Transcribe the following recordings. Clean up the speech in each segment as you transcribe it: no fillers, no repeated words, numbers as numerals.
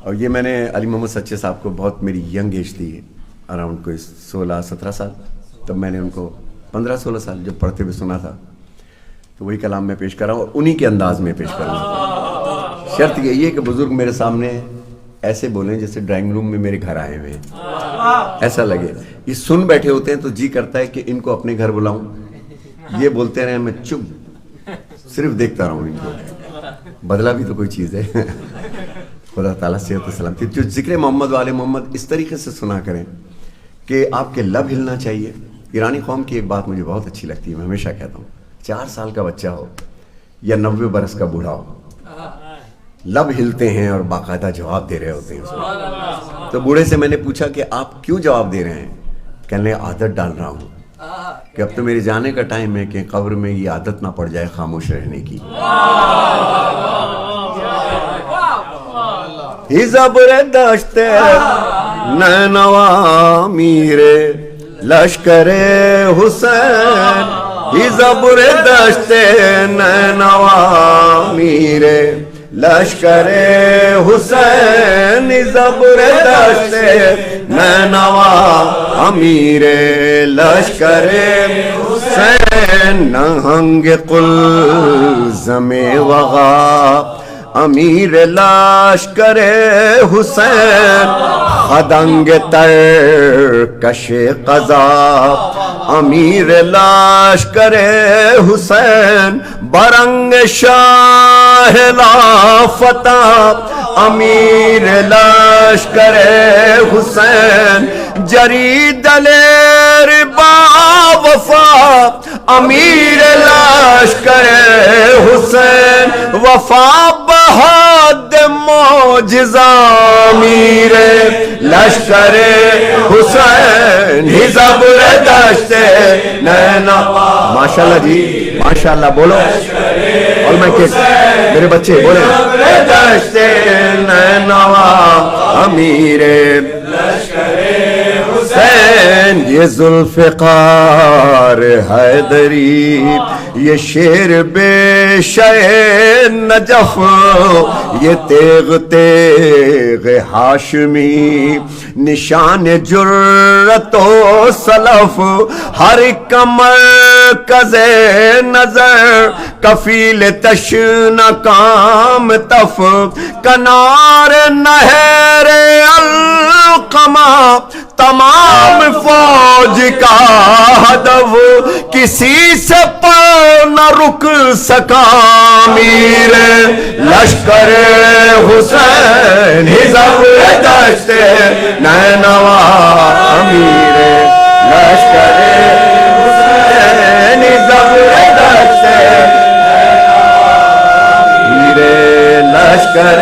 اور یہ میں نے علی محمد سچے صاحب کو بہت میری ینگ ایج تھی, اراؤنڈ کوئی 16-17 سال, تب میں نے ان کو 15-16 سال جب پڑھتے ہوئے سنا تھا, تو وہی کلام میں پیش کر رہا ہوں, انہی کے انداز میں پیش کر رہا ہوں. شرط یہی ہے کہ بزرگ میرے سامنے ایسے بولیں جیسے ڈرائنگ روم میں میرے گھر آئے ہوئے ہیں, ایسا لگے. یہ سن بیٹھے ہوتے ہیں تو جی کرتا ہے کہ ان کو اپنے گھر بلاؤں, یہ بولتے رہے میں چپ صرف دیکھتا رہوں ان کو, بدلا بھی تو کوئی چیز ہے. خدا تعالیٰ صحت و سلامتی. جو ذکر محمد والے محمد اس طریقے سے سنا کریں کہ آپ کے لب ہلنا چاہیے. ایرانی قوم کی ایک بات مجھے بہت اچھی لگتی ہے, میں ہمیشہ کہتا ہوں, 4 سال کا بچہ ہو یا 90 برس کا بوڑھا ہو, لب ہلتے ہیں اور باقاعدہ جواب دے رہے ہوتے ہیں اس میں. تو بوڑھے سے میں نے پوچھا کہ آپ کیوں جواب دے رہے ہیں؟ کہنے عادت ڈال رہا ہوں کہ اب تو میرے جانے کا ٹائم ہے کہ قبر میں یہ عادت نہ پڑ جائے خاموش رہنے کی. ہی زبر دشت نینوا میرے لشکر حسین, ہی زبر دشت نینوا میرے لشکر حسین, زبر دشت نینوا امیر لشکر حسین, نہنگ قلزم وغا امیر لشکر حسین, خدنگ ترکش قضا امیر لشکر حسین, برنگ شاہ لافتہ امیر لشکر حسین, جری دلیر با وفا امیر لشکر حسین, وفا بحد معجزہ امیر لشکر حسین, ہی زبر دشت نینا. ماشاءاللہ جی ماشاءاللہ, بولو اور میں کہ میرے بچے بولے دشت نینوا امیر لشکر حسین, یہ ذوالفقار حیدری, یہ شیر بے شے نجف, یہ تیغ تیغ ہاشمی, نشان جرت و سلف, ہر کمرکز نظر کفیل تشن کام تف, کنار نہر القما تمام فوج کا ہدف, کسی سے پر نہ رک سکا امیر لشکر حسین, ہی زبر دشت نینوا امیر لشکر حسین, ہی زبر دشت امیر لشکر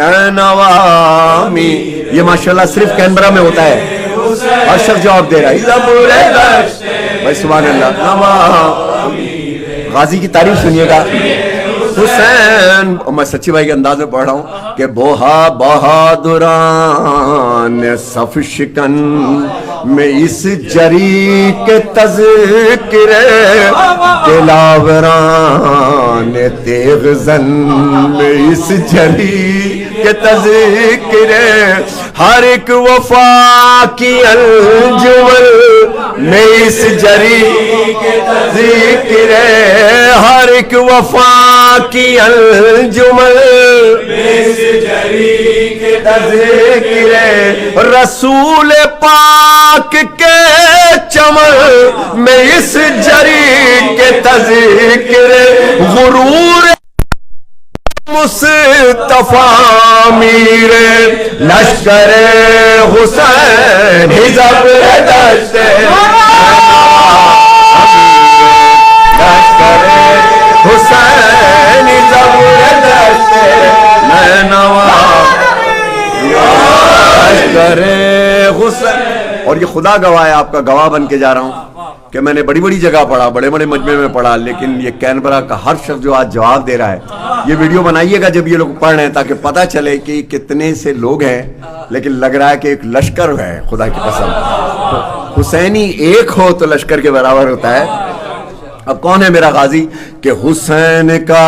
نینوامی. یہ ماشاءاللہ صرف کینبرا میں ہوتا ہے, ہر شخص جواب دے رہا ہے. بھائی سبحان اللہ. غازی کی تعریف سنیے گا. حسین, میں سچی بھائی کے انداز میں پڑھ رہا ہوں کہ بوہا بہادران صف شکن میں اس جری کے تذکرے, دلاوران تیغ زن میں اس جری کے تذکرے, ہر ایک وفا کی انجمن میں اس جری کے تذکرے, ہر ایک وفا کی انجمن میں اس جری کے تذکرے, رسول پاک کے چمن میں اس جری کے تذکرے, غرور مصطفیٰ امیر لشکر حسین, ہی زبر دشت لشکر حسین, ہی زبر دشت نینوا لشکر حسین. اور یہ خدا گواہ ہے, آپ کا گواہ بن کے جا رہا ہوں کہ میں نے بڑی بڑی جگہ پڑھا, بڑے بڑے مجمع میں پڑھا, لیکن یہ کینبرا کا ہر شخص جو آج جواب دے رہا ہے, یہ ویڈیو بنائیے گا جب یہ لوگ پڑھ رہے ہیں تاکہ پتہ چلے کہ کتنے سے لوگ ہیں, لیکن لگ رہا ہے کہ ایک لشکر ہے. خدا کی قسم, حسینی ایک ہو تو لشکر کے برابر ہوتا ہے. اب کون ہے میرا غازی کہ حسین کا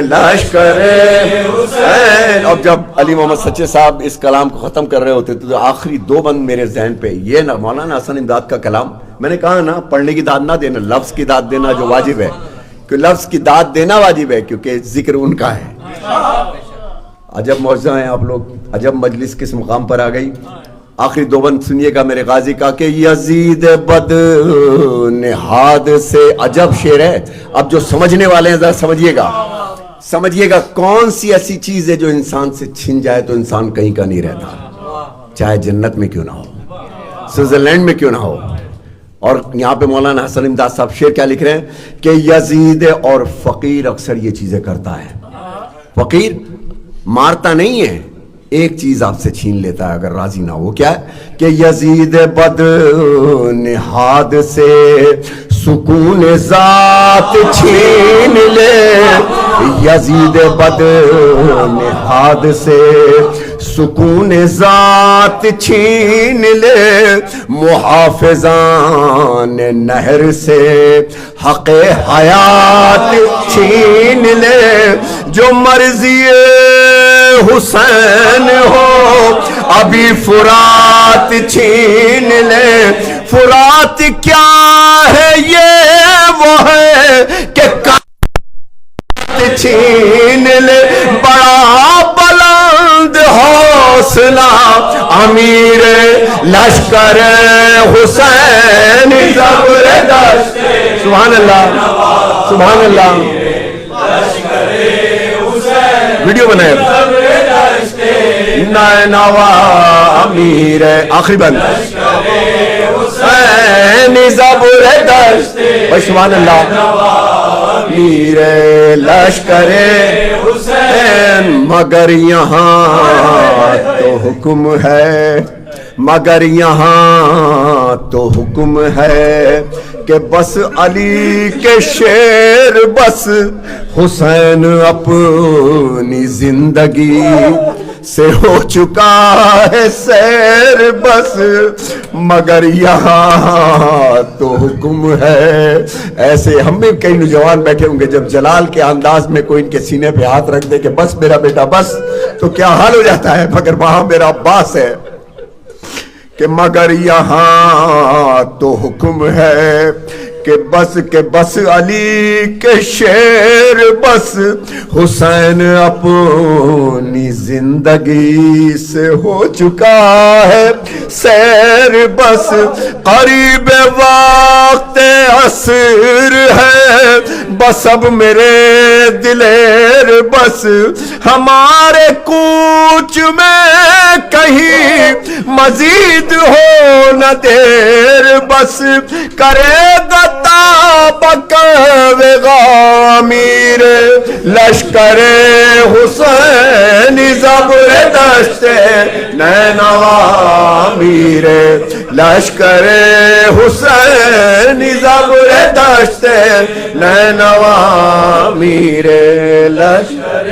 لشکر حسین. اب جب علی محمد سچے صاحب اس کلام کو ختم کر رہے ہوتے تو آخری دو بند میرے ذہن پہ یہ نا مولانا حسن امداد کا کلام. میں نے کہا نا پڑھنے کی داد نہ دینا, لفظ کی داد دینا جو واجب ہے, کہ لفظ کی داد دینا واجب ہے کیونکہ ذکر ان کا ہے. عجب معجزہ ہیں آپ لوگ, عجب مجلس کس مقام پر آ گئی. آخری دو بند سنیے گا میرے غازی کا کہ یزید بد نہاد سے, عجب شعر ہے. اب جو سمجھنے والے ہیں ذرا سمجھیے گا کون سی ایسی چیز ہے جو انسان سے چھن جائے تو انسان کہیں کا نہیں رہتا, چاہے جنت میں کیوں نہ ہو, سوئٹزرلینڈ میں کیوں نہ ہو. اور یہاں پہ مولانا حسن امداد صاحب شعر کیا لکھ رہے ہیں کہ یزید اور فقیر اکثر یہ چیزیں کرتا ہے. فقیر مارتا نہیں ہے, ایک چیز آپ سے چھین لیتا ہے اگر راضی نہ ہو. کیا ہے کہ یزید بد نہاد سے سکون ذات چھین لے, یزید بد نہاد سے سکون ذات چھین لے, محافظان نہر سے حق حیات چھین لے, جو مرضی حسین ہو ابھی فرات چھین لے. فرات کیا ہے یہ وہ ہے کہ چھین لے, بڑا بلند حوصلہ امیر لشکر حسین زبردست. سبحان اللہ سبحان اللہ. ویڈیو بنائے نینوا امیر آخری بند حسین زبردست. سبحان اللہ. امیر لشکر حسین مگر یہاں تو حکم ہے, مگر یہاں تو حکم ہے کہ بس علی کے شیر, بس حسین اپنی زندگی سے ہو چکا ہے سیر, بس مگر یہاں تو حکم ہے. ایسے ہم بھی کئی نوجوان بیٹھے ہوں گے جب جلال کے انداز میں کوئی ان کے سینے پہ ہاتھ رکھ دے کہ بس میرا بیٹا بس, تو کیا حال ہو جاتا ہے. مگر وہاں میرا عباس ہے کہ مگر یہاں تو حکم ہے کہ بس علی کے شیر, بس حسین اپنی زندگی سے ہو چکا ہے سیر, بس قریب وقت عصر ہے, بس اب میرے دلیر, بس ہمارے کوچ میں کہیں مزید ہو نہ دیر, بس کرے گا امیر لشکر حسین زبردست. نینوا امیر لشکر حسین زبردست, نینوا امیر لشکر